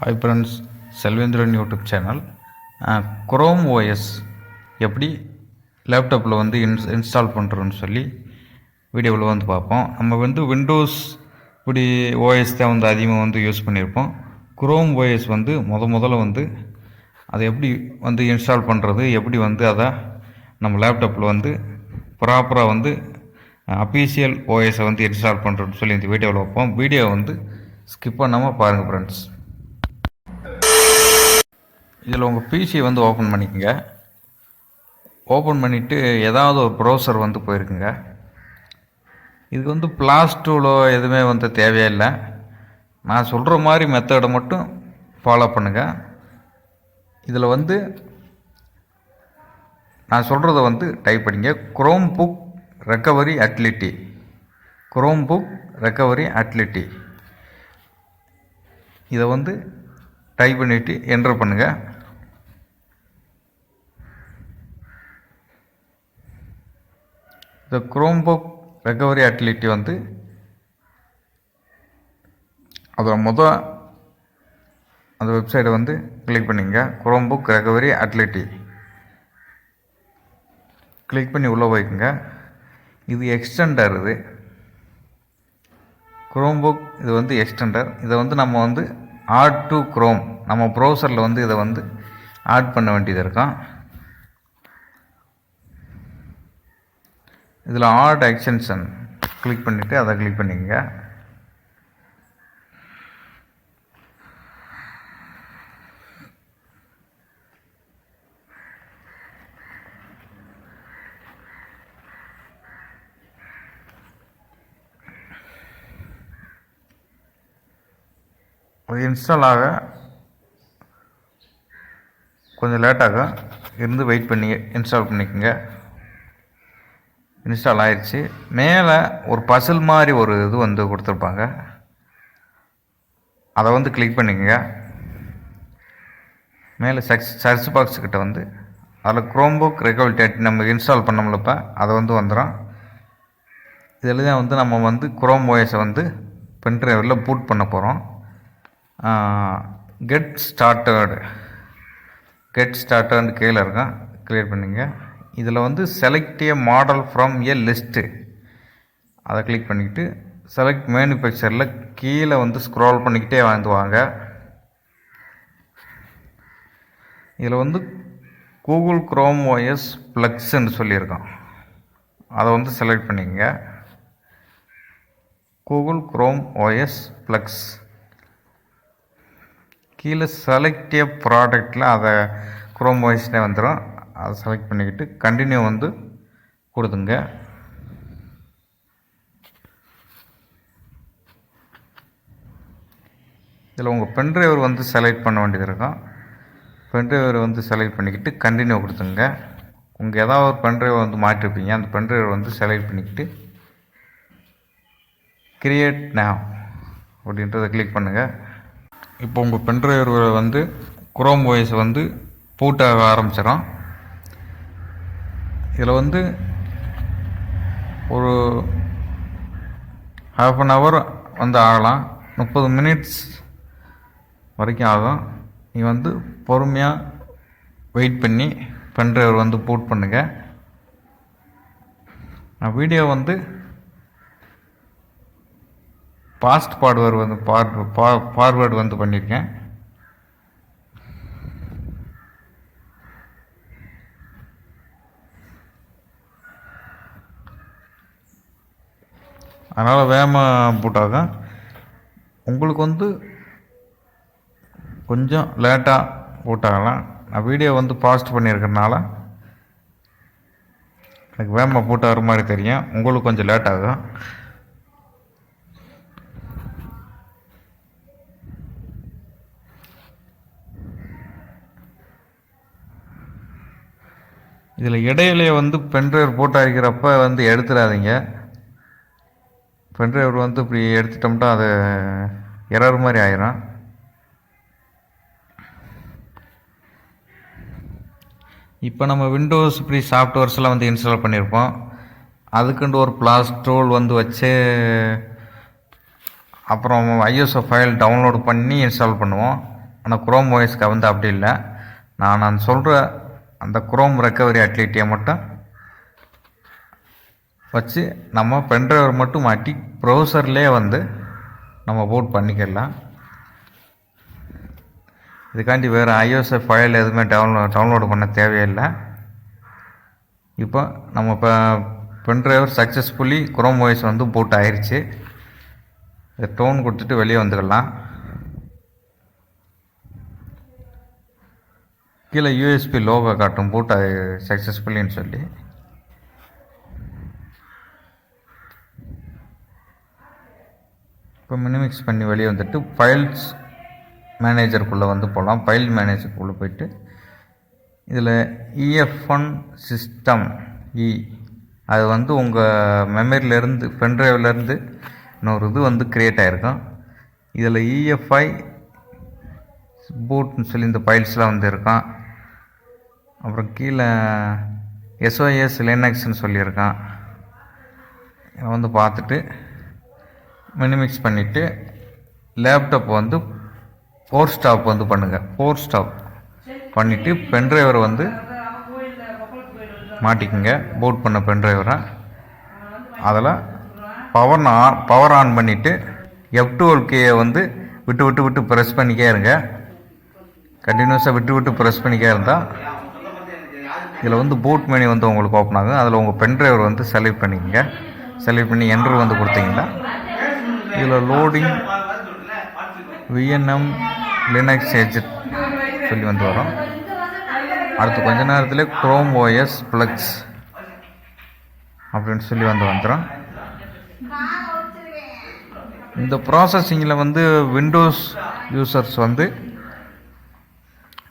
Hi friends, Selvendran YouTube channel. Chrome OS எப்படி லேப்டாப்பில் வந்து இன்ஸ்டால் பண்ணுறோன்னு சொல்லி வீடியோவில் வந்து பார்ப்போம். நம்ம வந்து விண்டோஸ் இப்படி ஓஎஸ் தான் வந்து அதிகமாக வந்து யூஸ் பண்ணியிருப்போம். குரோம் ஓஎஸ் வந்து முதல்ல வந்து அதை எப்படி வந்து இன்ஸ்டால் பண்ணுறது, எப்படி வந்து அதை நம்ம லேப்டாப்பில் வந்து ப்ராப்பராக வந்து அஃபீஷியல் ஓஎஸை வந்து இன்ஸ்டால் பண்ணுறோன்னு சொல்லி இந்த வீடியோவில் வைப்போம். வீடியோ வந்து ஸ்கிப் பண்ணாமல் பாருங்கள் ஃப்ரெண்ட்ஸ். இதில் உங்கள் பிசியை வந்து ஓப்பன் பண்ணிக்கோங்க. ஓப்பன் பண்ணிவிட்டு ஏதாவது ஒரு ப்ரௌசர் வந்து போயிருக்குங்க. இதுக்கு வந்து +2 எதுவுமே வந்து தேவையில்லை. நான் சொல்கிற மாதிரி மெத்தடை மட்டும் ஃபாலோ பண்ணுங்கள். இதில் வந்து நான் சொல்கிறத வந்து டைப் பண்ணிங்க. குரோம்புக் ரெக்கவரி அட்லிட்டி, குரோம்புக் ரெக்கவரி அட்லிட்டி, இதை வந்து டைப் பண்ணிவிட்டு என்டர் பண்ணுங்கள். இந்த குரோம்புக் ரெக்கவரி அட்லிட்டி வந்து அதோட அந்த வெப்சைட்டை வந்து கிளிக் பண்ணிங்க. குரோம்புக் ரெக்கவரி அட்லிட்டி கிளிக் பண்ணி உள்ளே போய்க்குங்க. இது எக்ஸ்டெண்டர். இது குரோம்புக், இது வந்து எக்ஸ்டெண்டர். இதை வந்து நம்ம வந்து ஆட் டு குரோம், நம்ம ப்ரௌசரில் வந்து இதை வந்து ஆட் பண்ண வேண்டியது இருக்கும். இதில் ஆட் எக்ஸ்டென்ஷன் கிளிக் பண்ணிவிட்டு அதை கிளிக் பண்ணிக்கங்க. அது இன்ஸ்டால் ஆக கொஞ்சம் லேட்டாக இருந்து வெயிட் பண்ணி இன்ஸ்டால் பண்ணிக்கோங்க. இன்ஸ்டால் ஆயிடுச்சு. மேலே ஒரு பசில் மாதிரி ஒரு இது வந்து கொடுத்துருப்பாங்க, அதை வந்து கிளிக் பண்ணிக்கோங்க. மேலே சர்ச் பாக்ஸ் கிட்ட வந்து அதில் குரோம்புக் ரெக்கவரி நம்ம இன்ஸ்டால் பண்ணோம்லப்போ அதை வந்து வந்துடும். இதில் தான் வந்து நம்ம வந்து குரோம் ஓஎஸை வந்து பென்ட்ரைவில் பூட் பண்ண போகிறோம். கெட் ஸ்டார்டட் கீழே இருக்கும், கிளியர் பண்ணிங்க. இதில் வந்து select A model from A list, அதை கிளிக் பண்ணிக்கிட்டு செலக்ட் மேனுஃபேக்சரில் கீழே வந்து ஸ்க்ரோல் பண்ணிக்கிட்டே வாங்க. இதில் வந்து கூகுள் குரோம் ஓஎஸ் ப்ளக்ஸ்ன்னு சொல்லியிருக்கோம், அதை வந்து செலக்ட் பண்ணிக்கங்க. கூகுள் குரோம் ஓஎஸ் ப்ளக்ஸ் கீழே செலக்ட் ஏ ப்ராடக்டில் அதை குரோம் ஓஎஸ்னே வந்துடும். அதை செலக்ட் பண்ணிக்கிட்டு கண்டினியூ வந்து கொடுத்துங்க. இதில் உங்கள் பென்ட்ரைவர் வந்து செலக்ட் பண்ண வேண்டியது இருக்கும். பென்ட்ரைவர் வந்து செலக்ட் பண்ணிக்கிட்டு கண்டினியூ கொடுத்துங்க. உங்கள் ஏதாவது ஒரு பென்ட்ரைவர் வந்து மாற்றிருப்பீங்க, அந்த பென்ட்ரைவர் வந்து செலக்ட் பண்ணிக்கிட்டு கிரியேட் நவ் அப்படின்றத கிளிக் பண்ணுங்கள். இப்போ உங்கள் பென்ட்ரைவர் வந்து குரோம் ஓஎஸ் வந்து பூட்டாக ஆரம்பிச்சிடும். இதில் வந்து ஒரு ½ அன் ஹவர் வந்து ஆகலாம், 30 மினிட்ஸ் வரைக்கும் ஆகும். நீங்கள் வந்து பொறுமையாக வெயிட் பண்ணி பென்ட்ரைவர் வந்து பூட் பண்ணுங்கள். நான் வீடியோ வந்து ஃபார்வேர்டு வந்து பண்ணியிருக்கேன். அதனால் வேகமாக பூட்டாகும். உங்களுக்கு வந்து கொஞ்சம் லேட்டாக பூட்டாகலாம். நான் வீடியோ வந்து பாஸ்ட் பண்ணியிருக்கிறதுனால எனக்கு வேகமாக பூட்டாகிற மாதிரி தெரியும், உங்களுக்கு கொஞ்சம் லேட் ஆகும். இதில் இடையிலே வந்து பென்ட்ரைவர் போட்டாகிறப்ப வந்து எடுத்துடாதீங்க. பென்ட்ரைவர் வந்து இப்படி எடுத்துட்டோம்னா அது எரர் மாதிரி ஆயிரும். இப்போ நம்ம விண்டோஸ் இப்படி சாஃப்ட்வேர்ஸ்லாம் வந்து இன்ஸ்டால் பண்ணியிருப்போம். அதுக்குண்டு ஒரு +2 வந்து வச்சு அப்புறம் ஐஎஸ்ஓ ஃபைல் டவுன்லோடு பண்ணி இன்ஸ்டால் பண்ணுவோம். ஆனால் குரோம் ஓஎஸ்க்கு வந்து அப்படி இல்லை. நான் சொல்கிற அந்த குரோம் ரெக்கவரி அட்லிட்டியை மட்டும் வச்சு நம்ம பென்ட்ரைவர் மட்டும் மாட்டி ப்ரௌசர்லேயே வந்து நம்ம போட் பண்ணிக்கலாம். இதுக்காண்டி வேறு iOS ஃபைல் எதுவுமே டவுன்லோடு பண்ண தேவையில்லை. இப்போ நம்ம பென்ட்ரைவர் சக்ஸஸ்ஃபுல்லி குரோம் ஓஎஸ் வந்து போட் ஆயிடுச்சு. இதை டோன் கொடுத்துட்டு வெளியே வந்துக்கலாம். கீழே யூஎஸ்பி லோகோ காட்டும் போட் சக்ஸஸ்ஃபுல்லின்னு சொல்லி. இப்போ மினிமிக்ஸ் பண்ணி வெளியே வந்துட்டு ஃபைல்ஸ் மேனேஜருக்குள்ளே வந்து போகலாம். ஃபைல் மேனேஜருக்குள்ளே போயிட்டு இதில் EF1 சிஸ்டம் அது வந்து உங்கள் மெமரியிலேருந்து பென்ட்ரைவ்லேருந்து இன்னொரு இது வந்து க்ரியேட் ஆகிருக்கும். இதில் EFI பூட்னு சொல்லி இந்த ஃபைல்ஸ்லாம் வந்து இருக்கும். அப்புறம் கீழே SOS லினக்ஸ்ன்னு சொல்லியிருக்கான். இதை வந்து பார்த்துட்டு மினிமிக்ஸ் பண்ணிவிட்டு லேப்டாப் வந்து ஃபோர் ஸ்டாப் வந்து பண்ணுங்கள். ஃபோர் ஸ்டாப் பண்ணிவிட்டு பென்ட்ரைவரை வந்து மாட்டிக்குங்க. போட் பண்ண பென்ட்ரைவரை அதில் பவர் ஆன் பண்ணிவிட்டு F12 வந்து விட்டு ப்ரெஸ் பண்ணிக்கே இருங்க. கண்டினியூஸாக விட்டு ப்ரெஸ் பண்ணிக்கே இருந்தால் இதில் வந்து பூட் மெனு வந்து உங்களுக்கு ஓப்பன் ஆகும். அதில் உங்கள் பென்ட்ரைவர் வந்து செலக்ட் பண்ணிக்கங்க. செலக்ட் பண்ணி என்ட்ரு வந்து கொடுத்தீங்கன்னா இதில் லோடிங் VNM லினக்ஸ் எஜெட் சொல்லி வந்து வரும். அடுத்து கொஞ்ச நேரத்தில் குரோம் OS ப்ளக்ஸ் அப்படின்னு சொல்லி வந்துடும். இந்த ப்ராசஸிங்கில் வந்து விண்டோஸ் யூசர்ஸ் வந்து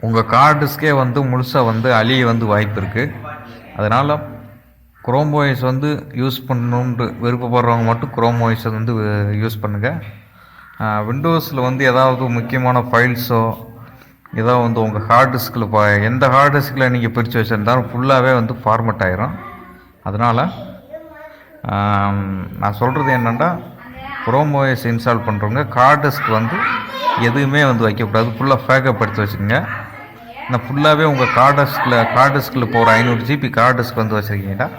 உங்கள் கார்டுஸ்க்கே வந்து முழுசாக வந்து அழிய வந்து வாய்ப்பு இருக்குது. அதனால் குரோம் OS வந்து யூஸ் பண்ணணுன்ட்டு விருப்பப்படுறவங்க மட்டும் குரோம் OS வந்து யூஸ் பண்ணுங்கள். விண்டோஸில் வந்து ஏதாவது முக்கியமான ஃபைல்ஸோ ஏதோ வந்து உங்கள் ஹார்ட் டிஸ்கில் எந்த ஹார்ட் டிஸ்கில் நீங்கள் பிரித்து வச்சுருந்தாலும் ஃபுல்லாகவே வந்து ஃபார்மட் ஆயிரும். அதனால் நான் சொல்கிறது என்னென்னா குரோம் OS இன்ஸ்டால் பண்ணுறவங்க ஹார்ட் டிஸ்க் வந்து எதுவுமே வந்து வைக்கக்கூடாது. ஃபுல்லாக பேக்கப் எடுத்து வச்சுக்கோங்க. நான் ஃபுல்லாகவே உங்கள் ஹார்ட் டிஸ்கில் போகிற 500 GB ஹார்ட் டிஸ்க் வந்து வச்சுருக்கீங்கன்னா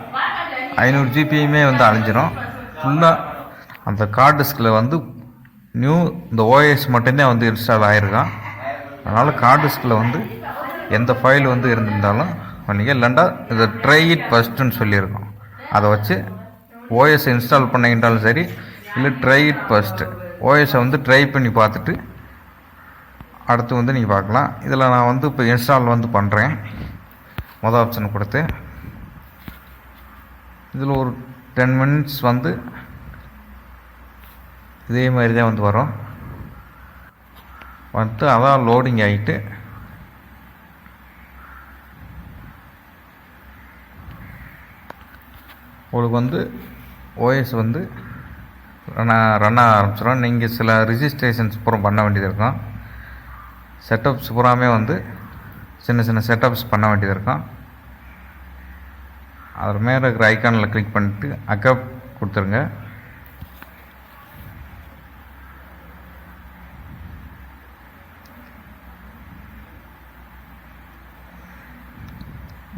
500 GBயுமே வந்து அழிஞ்சிரும். ஃபுல்லாக அந்த ஹார்ட் டிஸ்கில் வந்து இந்த OS மட்டும்தான் வந்து இன்ஸ்டால் ஆகிருக்கான். அதனால் ஹார்ட் டிஸ்கில் வந்து எந்த ஃபைல் வந்து இருந்திருந்தாலும் நீங்கள் இல்லைண்டா இதை ட்ரை இட் ஃபஸ்ட்டுன்னு சொல்லியிருக்கோம். அதை வச்சு OS இன்ஸ்டால் பண்ணிக்கிட்டாலும் சரி, இல்லை ட்ரை இட் ஃபஸ்ட்டு OSஐ வந்து ட்ரை பண்ணி பார்த்துட்டு அடுத்து வந்து நீங்கள் பார்க்கலாம். இதில் நான் வந்து இப்போ இன்ஸ்டால் வந்து பண்ணுறேன். மொதல் ஆப்ஷன் கொடுத்து இதில் ஒரு 10 மினிட்ஸ் வந்து இதே மாதிரி தான் வந்து வரும். வந்து அதான் லோடிங் ஆகிட்டு உங்களுக்கு வந்து OS வந்து ரன் ஆரம்பிச்சிடும். நீங்கள் சில ரிஜிஸ்ட்ரேஷன்ஸ் பூரா பண்ண வேண்டியது இருக்கும். செட்டப்ஸ் பூராமே வந்து சின்ன செட்டப்ஸ் பண்ண வேண்டியது இருக்கும். அதில் மேலே இருக்கிற ஐக்கானில் கிளிக் பண்ணிவிட்டு அக்செப்ட் கொடுத்துருங்க.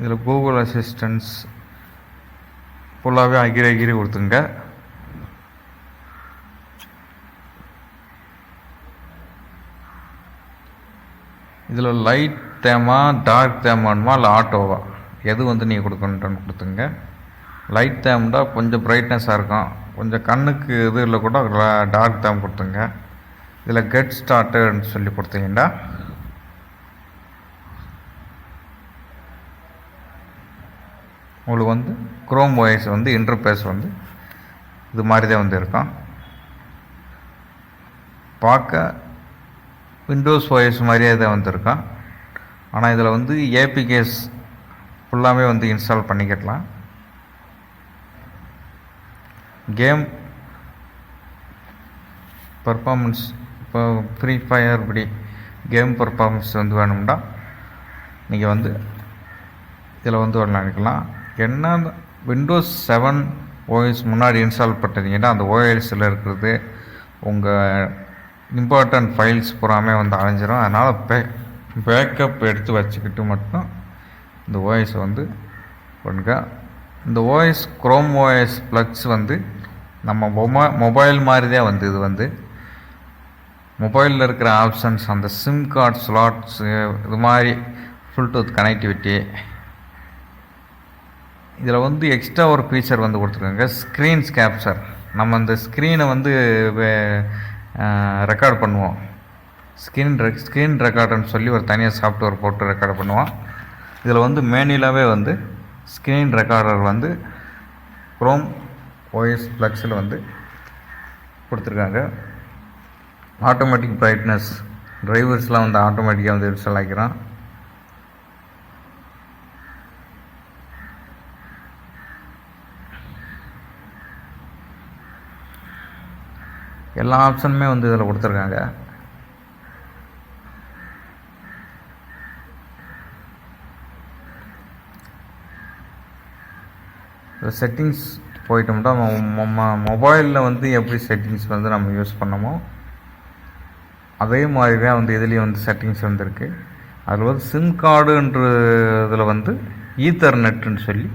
இதில் கூகுள் அசிஸ்டன்ஸ் ஃபுல்லாகவே அகிரி கொடுத்துங்க. இதில் லைட் தேமா டார்க் தேமானுமா இல்லை ஆட்டோவா எது வந்து நீங்கள் கொடுக்கணுன்ட்டு கொடுத்துங்க. லைட் தேம்டா கொஞ்சம் பிரைட்னஸாக இருக்கும். கொஞ்சம் கண்ணுக்கு இது இல்லை கூட டார்க் தேம் கொடுத்துங்க. இதில் கெட் ஸ்டார்டட்னு சொல்லி கொடுத்தீங்கன்னா உங்களுக்கு வந்து குரோம் OS வந்து இன்டர்ஃபேஸ் வந்து இது மாதிரி தான் வந்து இருக்கும். பார்க்க விண்டோஸ் OS மாதிரியே தான் வந்துருக்கும். ஆனால் இதில் வந்து APKs ஃபுல்லாகவே வந்து இன்ஸ்டால் பண்ணிக்கிடலாம். கேம் பர்ஃபார்மன்ஸ் இப்போ ஃப்ரீ ஃபயர் இப்படி கேம் பர்ஃபார்மன்ஸ் வந்து வேணும்னா நீங்கள் வந்து இதில் வந்து விளையாடிக்கலாம். என்ன விண்டோஸ் 7 OS முன்னாடி இன்ஸ்டால் பண்ணிட்டீங்கன்னா அந்த OSல் இருக்கிறது உங்கள் இம்பார்ட்டண்ட் ஃபைல்ஸ் பூராமே வந்து அழிஞ்சிரும். அதனால் பேக்கப் எடுத்து வச்சுக்கிட்டு மட்டும் இந்த ஓஎஸை வந்து பண்ணுங்க. இந்த ஓஎஸ் குரோம் ஓஎஸ் ப்ளக்ஸ் வந்து நம்ம மொபைல் மாதிரி தான் வந்து இது வந்து மொபைலில் இருக்கிற ஆப்ஷன்ஸ், அந்த சிம் கார்டு ஸ்லாட்ஸு, இது மாதிரி ப்ளூடூத் கனெக்டிவிட்டி. இதில் வந்து எக்ஸ்ட்ரா ஒரு ஃபீச்சர் வந்து கொடுத்துருக்காங்க, ஸ்க்ரீன்ஸ் கேப்சர். நம்ம அந்த ஸ்க்ரீனை வந்து ரெக்கார்ட் பண்ணுவோம். ஸ்க்ரீன் ரெக்கார்டுன்னு சொல்லி ஒரு தனியாக சாஃப்ட்வேர் போட்டு ரெக்கார்ட் பண்ணுவோம். இதில் வந்து மேனுவலாகவே வந்து ஸ்க்ரீன் ரெக்கார்டர் வந்து குரோம் ஓஎஸ் ப்ளக்ஸில் வந்து கொடுத்துருக்காங்க. ஆட்டோமேட்டிக் பிரைட்னஸ் டிரைவர்ஸ்லாம் வந்து ஆட்டோமேட்டிக்காக வந்து இன்ஸ்டால் ஆகிக்கிறோம். எல்லா ஆப்ஷனுமே வந்து இதில் கொடுத்துருக்காங்க. செட்டிங்ஸ் போயிட்டோம்னா மொபைலில் வந்து எப்படி செட்டிங்ஸ் வந்து நம்ம யூஸ் பண்ணமோ அதே மாதிரி தான் வந்து இதுலேயும் வந்து செட்டிங்ஸ் வந்துருக்கு. அதில் வந்து சிம் கார்டுன்ற இதில் வந்து ஈத்தர்நெட்டுன்னு சொல்லி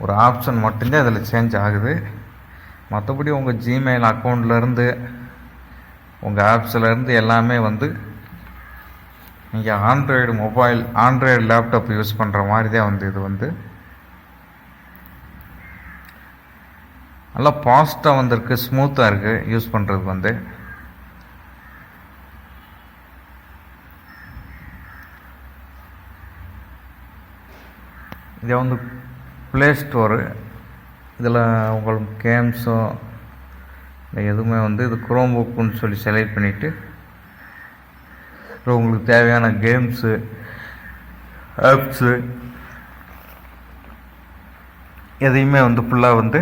ஒரு ஆப்ஷன் மட்டும்தான் அதில் சேஞ்ச் ஆகுது. மற்றபடி உங்கள் ஜிமெயில் அக்கௌண்ட்லேருந்து உங்கள் ஆப்ஸ்லேருந்து எல்லாமே வந்து நீங்கள் ஆண்ட்ராய்டு லேப்டாப் யூஸ் பண்ணுற மாதிரி தான் வந்து இது வந்து நல்லா ஃபாஸ்ட்டாக வந்திருக்கு, ஸ்மூத்தாக இருக்குது யூஸ் பண்ணுறதுக்கு வந்து. இதை வந்து ப்ளே ஸ்டோரு, இதில் உங்களுக்கு கேம்ஸோ இல்லை எதுவுமே வந்து இது குரோம் புக்குன்னு சொல்லி செலக்ட் பண்ணிவிட்டு உங்களுக்கு தேவையான கேம்ஸு, ஆப்ஸு எதையுமே வந்து ஃபுல்லாக வந்து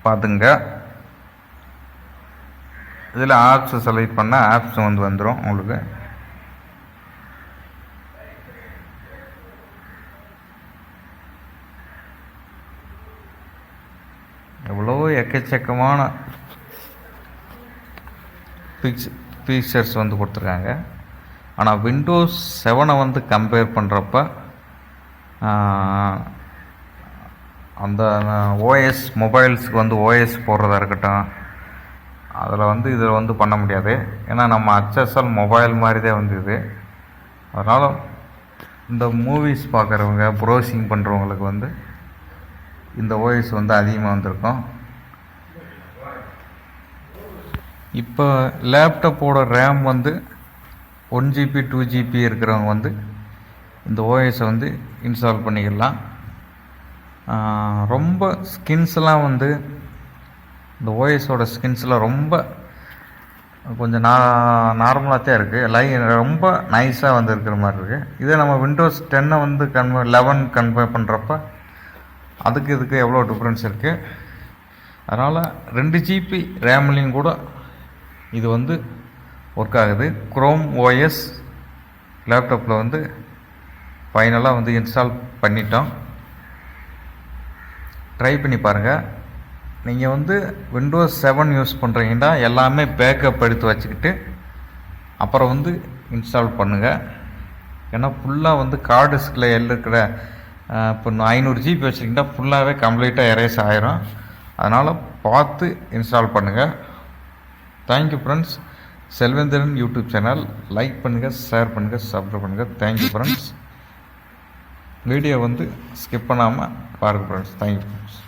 பார்த்துங்க. இதில் ஆப்ஸை செலக்ட் பண்ணால் ஆப்ஸ் வந்து வந்துடும் உங்களுக்கு. எவ்வளோ எக்கச்சக்கமான ஃபீச்சர்ஸ் வந்து கொடுத்துருக்காங்க. ஆனால் விண்டோஸ் 7 வந்து கம்பேர் பண்ணுறப்ப அந்த ஓஎஸ் மொபைல்ஸுக்கு வந்து ஓஎஸ் போடுறதா இருக்கட்டும், அதில் வந்து இதில் வந்து பண்ண முடியாது. ஏன்னா நம்ம HSL மொபைல் மாதிரி தான் வந்து இது. அதனால் இந்த மூவிஸ் பார்க்குறவங்க, ப்ரௌசிங் பண்ணுறவங்களுக்கு வந்து இந்த ஓஎஸ் வந்து அதிகமாக வந்திருக்கும். இப்போ லேப்டாப்போட ரேம் வந்து 1 GB 2 GB இருக்கிறவங்க வந்து இந்த ஓஎஸை வந்து இன்ஸ்டால் பண்ணிக்கலாம். ரொம்ப ஸ்கின்ஸ்லாம் வந்து இந்த ஓஎஸோட ஸ்கின்ஸ்லாம் ரொம்ப கொஞ்சம் நார்மலாக தான் இருக்குது, ரொம்ப நைஸாக வந்து இருக்கிற மாதிரி இருக்குது. இதே நம்ம விண்டோஸ் 10 வந்து 11 கன்வெர்ட் பண்ணுறப்ப அதுக்கு இதுக்கு எவ்வளோ டிஃப்ரென்ஸ் இருக்குது. அதனால் 2 GB ரேம்லேயும் கூட இது வந்து ஒர்க் ஆகுது. குரோம் ஓஎஸ் லேப்டாப்பில் வந்து ஃபைனலாக வந்து இன்ஸ்டால் பண்ணிட்டோம். ட்ரை பண்ணி பாருங்கள். நீங்கள் வந்து விண்டோஸ் 7 யூஸ் பண்ணுறீங்கன்னா எல்லாமே பேக்கப் எடுத்து வச்சுக்கிட்டு அப்புறம் வந்து இன்ஸ்டால் பண்ணுங்கள். ஏன்னா ஃபுல்லாக வந்து கார்டு டிஸ்கில் இருக்கிற இப்போ 500 GB வச்சுக்கிட்டா ஃபுல்லாகவே கம்ப்ளீட்டாக எரேஸ் ஆயிரும். அதனால் பார்த்து இன்ஸ்டால் பண்ணுங்கள். Thank you friends. Selvendran YouTube channel like பண்ணுங்கள், ஷேர் பண்ணுங்கள், சப்ஸ்கிரைப் பண்ணுங்கள். Thank you friends. வீடியோ வந்து ஸ்கிப் பண்ணாமல் பாருங்கள் ஃப்ரெண்ட்ஸ். Thank you friends.